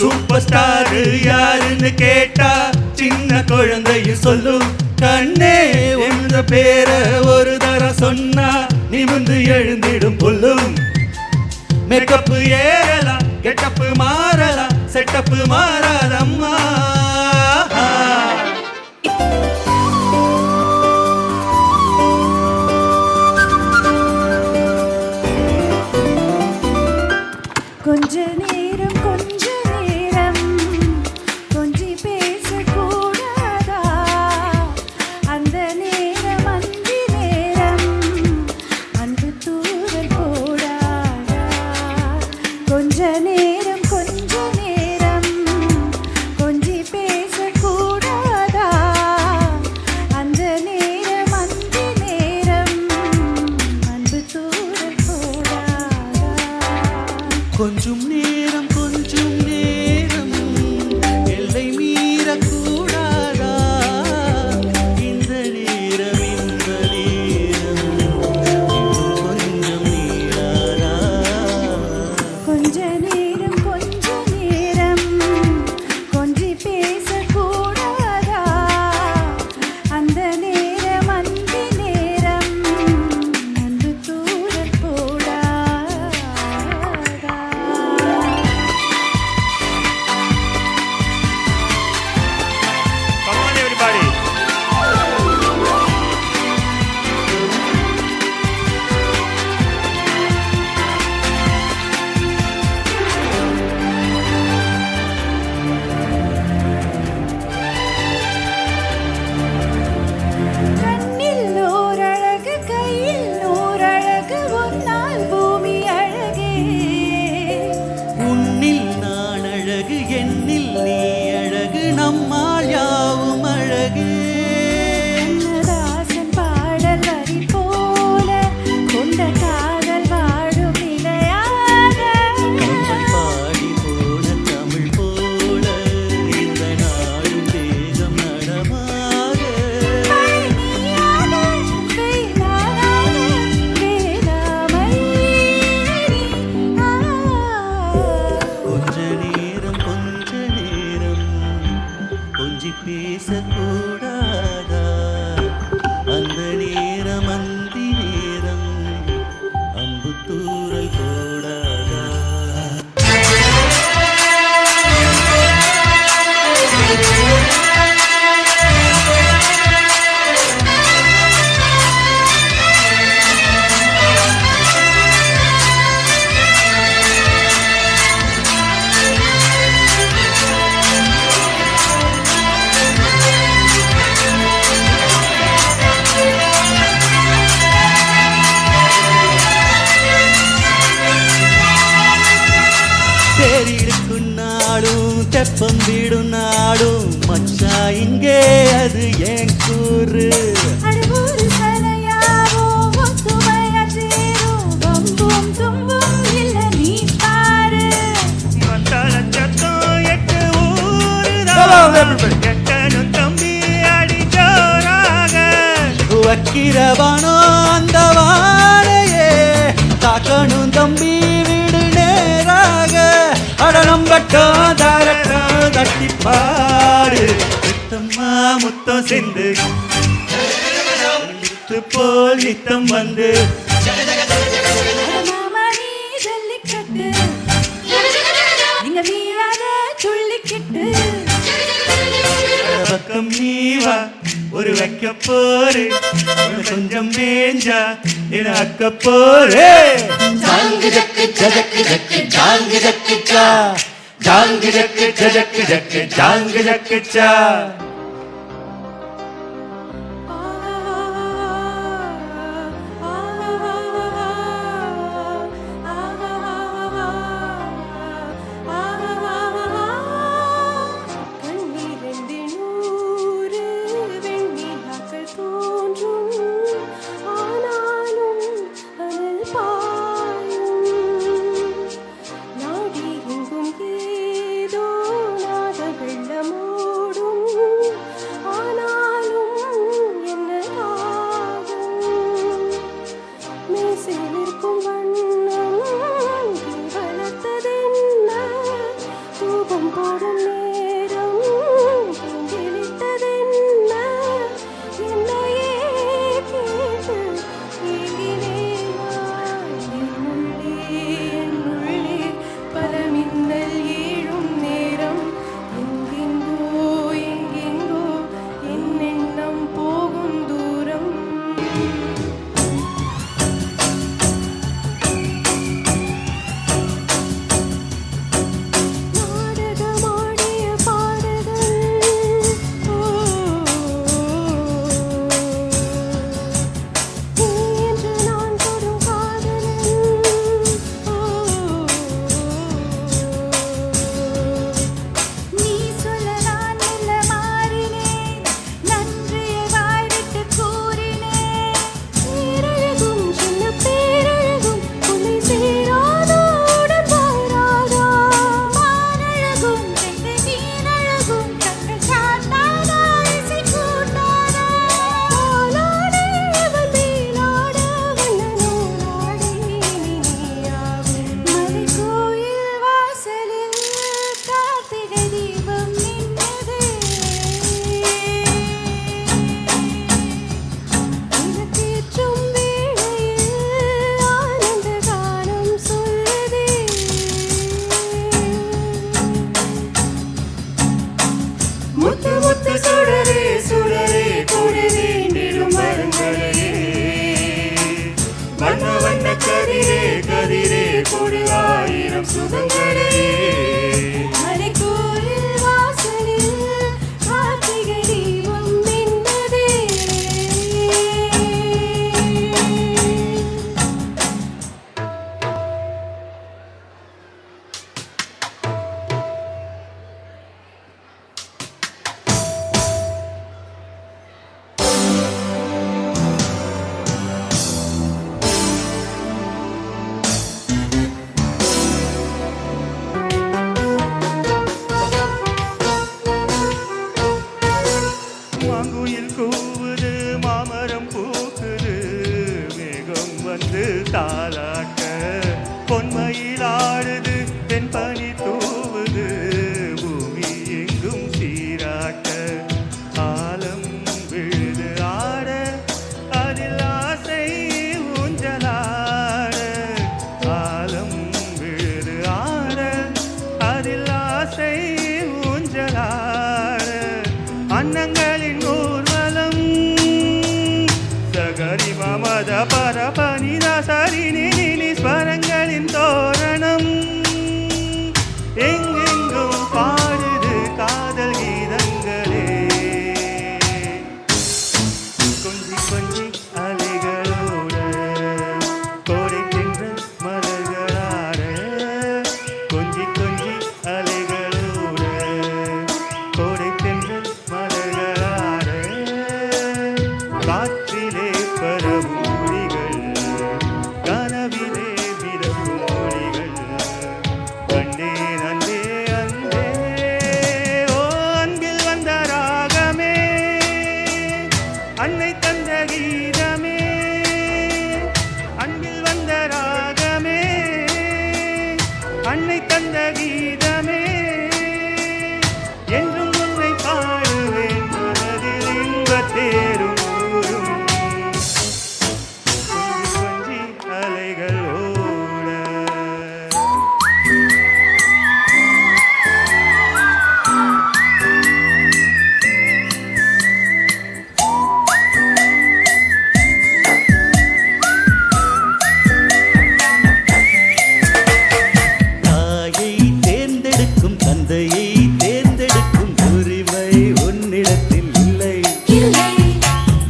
Super star யாருன்னு கேட்டா சின்ன குழந்தையும் சொல்லும். கண்ணே என்ற பேர ஒரு தரம் சொன்னா நிமிந்து எழுந்திடும் புல்லும். மேக்கப்பு ஏறலாம், கெட்டப்பு மாறலாம், செட்டப்பு மாறாதம்மா. கொஞ்ச நேரம் கொஞ்சி பேசக்கூடாதா? அந்த நேரம் அந்தி நேரம் அன்பு தூரல் போடாதா? கொஞ்ச நேரம் கொஞ்சி பேசக்கூடாதா? அந்த நேரம் அந்தி நேரம் அன்பு தூரல் போடாதா? கொஞ்சம் நேரம் எல்லை மீறக்கூடாதா? இந்த நேரம் கொஞ்சம் நீடாதா? கொஞ்ச நேரம் கொஞ்சி பேசக்கூடாதா? அந்த நேரம் அந்தி நேரம் அன்பு தூரல் போடாதா? Come on everybody. கண்ணில் ஓரழகு கையில் ஓரழகு உன்னால் பூமி அழகே. உன்னில் நான் அழகு, எண்ணில் நீ அழகு, நம்மால் யாவும் அழகு. கண்ணதாசன் பாடல் வரி போல கொண்ட காதல் வாழும் நிலையாக. கம்பன் பாடி போன தமிழ் போல இந்த நாடும் தேகம் நடமாக. பழனியாக வேளாணாக வேளாமை கொஞ்ச நேரம் கொஞ்சி பேசக்கூடாதா? அந்த நேரம் அந்தி நேரம் அன்பு தூரல் போடாதா? தேரிடுக்கும் நாடும் தெப்பம் விடும் நாடும் மச்சா இங்கே அது ஏன் கூறு. அழுவூரு சலையாவோ ஒத்துமையா சேரும் வம்பும் தும்பும் இல்ல நீ பாரு. சத்தம் எட்டு ஊருதான் எட்டனும் தம்பி அடிச்சோராக. வக்கிரவானோ அந்த வாழையே தாக்கணும் தம்பி வீடு நேராக. அடனம் பட்டம் தாரட்டம் தட்டி பாடு முத்தம்மா முத்தம் செந்து முத்து போல் நித்தம் வந்து. மாமா நீ ஜல்லிக்கட்டு நீங்க மீறாத சொல்லிக்கிட்டு. பக்கம் நீ வா ஒரு வைக்க போரு கொஞ்சம் மேஞ்சா என அக்க போரு. ஜாங்கு ஜக்கு ஜக்கு ஜக்கு ஜாங்கு ஜக்கு சா ஜாங்கு ஜக்கு ஜக்கு ஜக்கு ஜாங்கு ஜக்கு சா. வெள்ளமோடும் சுகங்களே மலைக்கோயில் வாசலில் கார்த்திகை தீபம் மின்னதே. மாங்குயில் கூவுது மாமரம் பூக்குது மேகம் வந்து தாலாட்ட பொன்மையில் ஆடுது தென்பனி தூவுது பூமி எங்கும் சீராட்ட ஆலம் விழுது ஆட அதில் ஆசை ஊஞ்சலாட ஆலம் விழுது ஆட அதில் ஆசை ஊஞ்சலாட அன்னங்களின் ஊர்வலம் சகரி மமத பரபனித சரினி ஸ்வரங்களின் தோரணம் எங்கெங்கும் பாடுது காதல் கீதங்களே கொஞ்சி கொஞ்சி அலைகளோட கோடை தின்ற மலர்களாட கொஞ்சி கொஞ்சி அலைகளோட கோடை தின்ற மலர்களாட காற்றிலே பரவும் மொழிகள் கனவிலே மிதக்கும் மொழிகள் கண்டேன் அன்பே அன்பே ஓ அன்பில் வந்த ராகமே அன்னை தந்த கீதமே அன்பில் வந்த ராகமே அன்னை தந்த கீதமே என்றும் உன்னை பாடுவேன் மனதில் இன்பத் தேரும் ஊரும் கொஞ்சி கொஞ்சி அலைகள் ஓட தாயை தேர்ந்தெடுக்கும் தந்தையை தேர்ந்தெடுக்கும் உரிமை உன்னிடத்தில் இல்லை இல்லை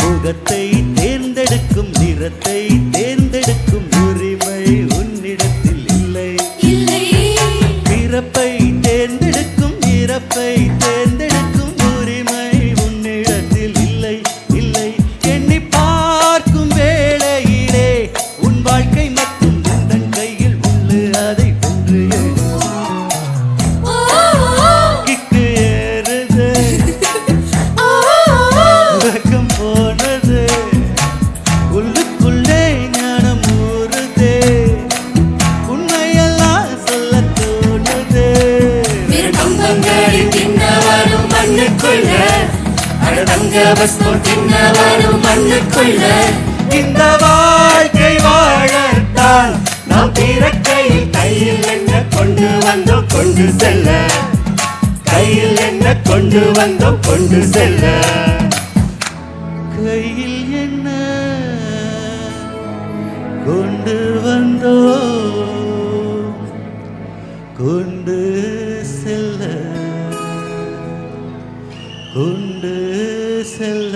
முகத்தை தேர்ந்தெடுக்கும் நிறத்தை தேர்ந்தெடுக்கும் உரிமை உன்னிடத்தில் இல்லை இல்லை பிறப்பை தேர்ந்தெடுக்கும் இறப்பை தேர்ந்தெடுக்கும் உரிமை உன்னிடத்தில் இல்லை இல்லை எண்ணி பார்க்கும் வேளையிலே உன் வாழ்க்கை மட்டும் உந்தன் கையில் உள்ளு அதை ஒன்று ஓ கிக்கு ஏறுது ஓ வெக்கம் போனது உள்ளுக்குள்ளே ஞானம் ஊறுதே உண்மையெல்லாம் சொல்ல தோணுது விருப்பங்களின் தின்னவரும் மண்ணுக்குள்ள அடதங்க பஸ்பம் தின்னவரும் மண்ணுக்குள்ள இந்த வாழ்க்கை வாழத்தான் நாம் பிறக்கையில் கையில் என்ன கொண்டு வந்தோம் கொண்டு செல்ல கையில் என்ன கொண்டு வந்தோம் கொண்டு செல்ல கையில் என்ன கொண்டு வந்தோம் கொண்டு செல்ல கொண்டு செல்ல